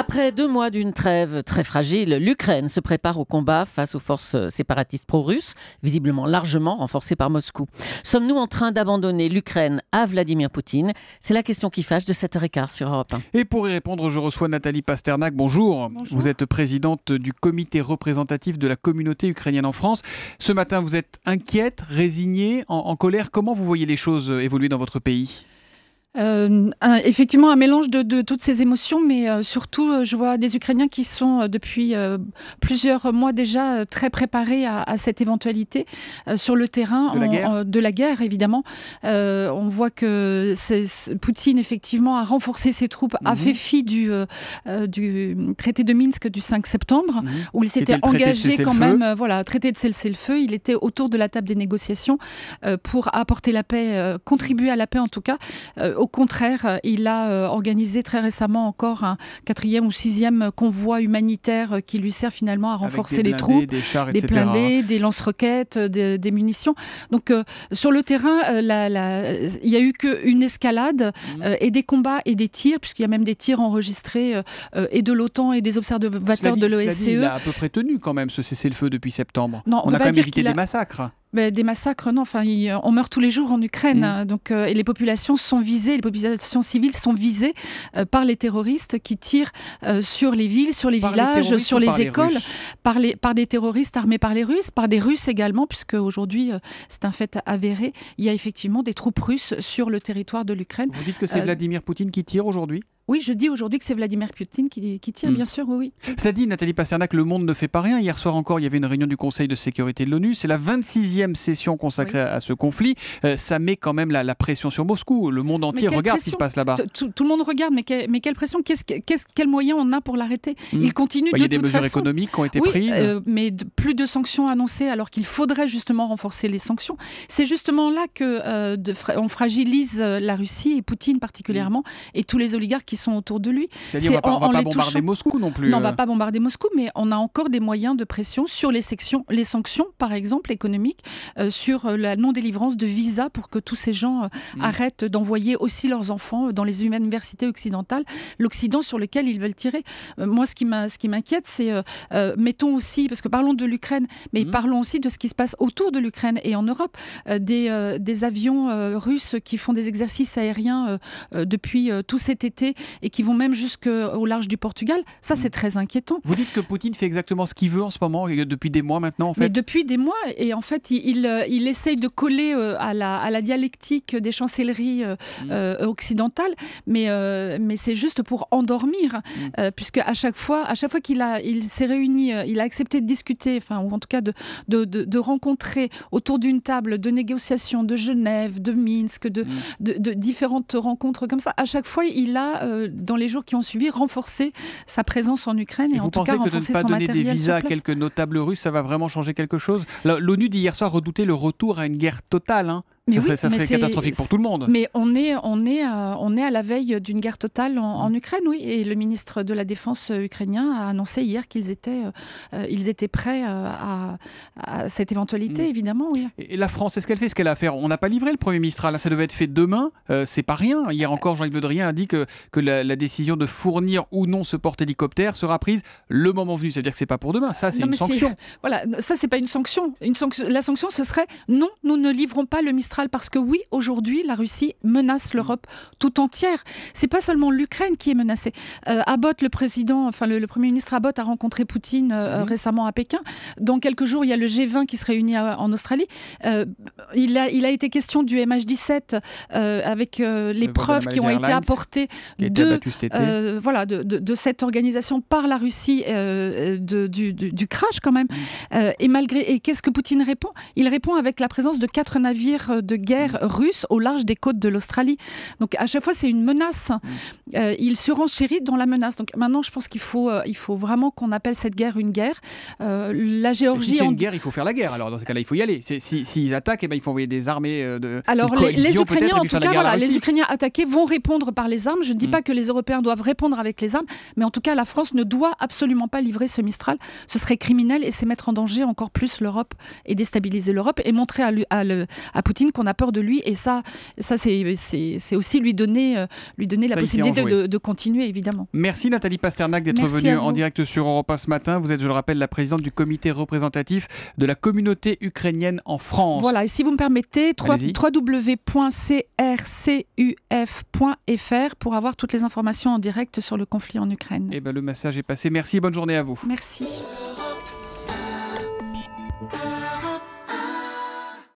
Après 2 mois d'une trêve très fragile, l'Ukraine se prépare au combat face aux forces séparatistes pro-russes, visiblement largement renforcées par Moscou. Sommes-nous en train d'abandonner l'Ukraine à Vladimir Poutine? C'est la question qui fâche de 7h15 sur Europe 1. Et pour y répondre, je reçois Nathalie Pasternak. Bonjour. Bonjour. Vous êtes présidente du comité représentatif de la communauté ukrainienne en France. Ce matin, vous êtes inquiète, résignée, en colère. Comment vous voyez les choses évoluer dans votre pays ? Effectivement, un mélange de toutes ces émotions, mais surtout, je vois des Ukrainiens qui sont depuis plusieurs mois déjà très préparés à cette éventualité sur le terrain de la guerre, évidemment. On voit que Poutine, effectivement, a renforcé ses troupes, a fait fi du traité de Minsk du 5 septembre, où il s'était engagé quand même, traité de cessez-le-feu. Il était autour de la table des négociations pour apporter la paix, contribuer à la paix en tout cas. Au contraire, il a organisé très récemment encore un 4e ou 6e convoi humanitaire qui lui sert finalement à renforcer les troupes, des chars, des blindés, des lance-roquettes, des munitions. Donc sur le terrain, il n'y a eu qu'une escalade et des combats et des tirs, puisqu'il y a même des tirs enregistrés et de l'OTAN et des observateurs de l'OSCE. Il a à peu près tenu quand même ce cessez-le-feu depuis septembre. Non, on a quand même évité des massacres. Des massacres, non. Enfin, on meurt tous les jours en Ukraine. Donc, et les populations sont visées, les populations civiles sont visées par les terroristes qui tirent sur les villes, sur les villages, sur les écoles, par des terroristes armés par les Russes, par des Russes également, puisque aujourd'hui, c'est un fait avéré. Il y a effectivement des troupes russes sur le territoire de l'Ukraine. Vous dites que c'est Vladimir Poutine qui tire aujourd'hui ? Oui, je dis aujourd'hui que c'est Vladimir Poutine qui tire, bien sûr, oui. Cela dit, Nathalie Pasternak, le monde ne fait pas rien. Hier soir encore, il y avait une réunion du Conseil de sécurité de l'ONU. C'est la 26e session consacrée à ce conflit. Ça met quand même la pression sur Moscou. Le monde entier regarde ce qui se passe là-bas. Tout le monde regarde, mais quelle pression? Quel moyen on a pour l'arrêter? Il continue de toute façon. Il y a des mesures économiques qui ont été prises. Mais plus de sanctions annoncées, alors qu'il faudrait justement renforcer les sanctions. C'est justement là qu'on fragilise la Russie, et Poutine particulièrement, et tous les oligarques qui sont autour de lui. C'est-à-dire on ne va pas bombarder Moscou non plus. Non, on ne va pas bombarder Moscou, mais on a encore des moyens de pression sur les sanctions, par exemple, économiques, sur la non-délivrance de visas pour que tous ces gens arrêtent d'envoyer aussi leurs enfants dans les universités occidentales, l'Occident sur lequel ils veulent tirer. Moi, ce qui m'inquiète, c'est, mettons aussi, parce que parlons de l'Ukraine, mais parlons aussi de ce qui se passe autour de l'Ukraine et en Europe, des avions russes qui font des exercices aériens depuis tout cet été et qui vont même jusqu'au large du Portugal. Ça, c'est très inquiétant. Vous dites que Poutine fait exactement ce qu'il veut en ce moment, et depuis des mois maintenant, en fait. Mais depuis des mois, et en fait, il essaye de coller à la dialectique des chancelleries occidentales, mais c'est juste pour endormir, puisque à chaque fois qu'il s'est réuni, il a accepté de discuter, enfin, ou en tout cas de rencontrer autour d'une table de négociation de Genève, de Minsk, de différentes rencontres comme ça. À chaque fois, il a dans les jours qui ont suivi, renforcer sa présence en Ukraine et en tout cas renforcer son matériel sur place. Vous pensez que de ne pas donner des visas à quelques notables russes, ça va vraiment changer quelque chose? L'ONU dit hier soir redouter le retour à une guerre totale. Ça serait catastrophique pour tout le monde. Mais on est à la veille d'une guerre totale en Ukraine, oui. Et le ministre de la Défense ukrainien a annoncé hier qu'ils étaient prêts à cette éventualité, évidemment, oui. Et la France, est-ce qu'elle fait ce qu'elle a à faire? On n'a pas livré le Premier ministre. Là, ça devait être fait demain. C'est pas rien. Hier encore, Jean-Yves Le Drian a dit que la décision de fournir ou non ce porte-hélicoptère sera prise le moment venu. Ça veut dire que c'est pas pour demain. Ça, c'est une sanction. Voilà, ça, c'est pas une sanction. La sanction, ce serait non, nous ne livrons pas le Mistral. Parce que oui, aujourd'hui, la Russie menace l'Europe tout entière. C'est pas seulement l'Ukraine qui est menacée. Abbott, le Premier ministre Abbott a rencontré Poutine récemment à Pékin. Dans quelques jours, il y a le G20 qui se réunit en Australie. Il a été question du MH17 avec les preuves qui ont été apportées de cette organisation par la Russie, du crash quand même. Et qu'est-ce que Poutine répond? Il répond avec la présence de 4 navires de guerre russes au large des côtes de l'Australie. Donc à chaque fois, c'est une menace. Il surenchérit dans la menace. Donc maintenant, je pense qu'il faut vraiment qu'on appelle cette guerre une guerre. La Géorgie... Si c'est une guerre, il faut faire la guerre. Alors dans ce cas-là, il faut y aller. S'ils attaquent, il faut envoyer des armées Alors les Ukrainiens, en tout cas, les Ukrainiens attaqués vont répondre par les armes. Je ne dis pas que les Européens doivent répondre avec les armes, mais en tout cas, la France ne doit absolument pas livrer ce Mistral. Ce serait criminel et c'est mettre en danger encore plus l'Europe et déstabiliser l'Europe et montrer à Poutine qu'on a peur de lui. Et ça c'est aussi lui donner la possibilité de continuer, évidemment. Merci Nathalie Pasternak d'être venue en direct sur Europe 1 ce matin. Vous êtes, je le rappelle, la présidente du comité représentatif de la communauté ukrainienne en France. Voilà, et si vous me permettez, www.crcuf.fr pour avoir toutes les informations en direct sur le conflit en Ukraine. Le message est passé. Merci, bonne journée à vous. Merci.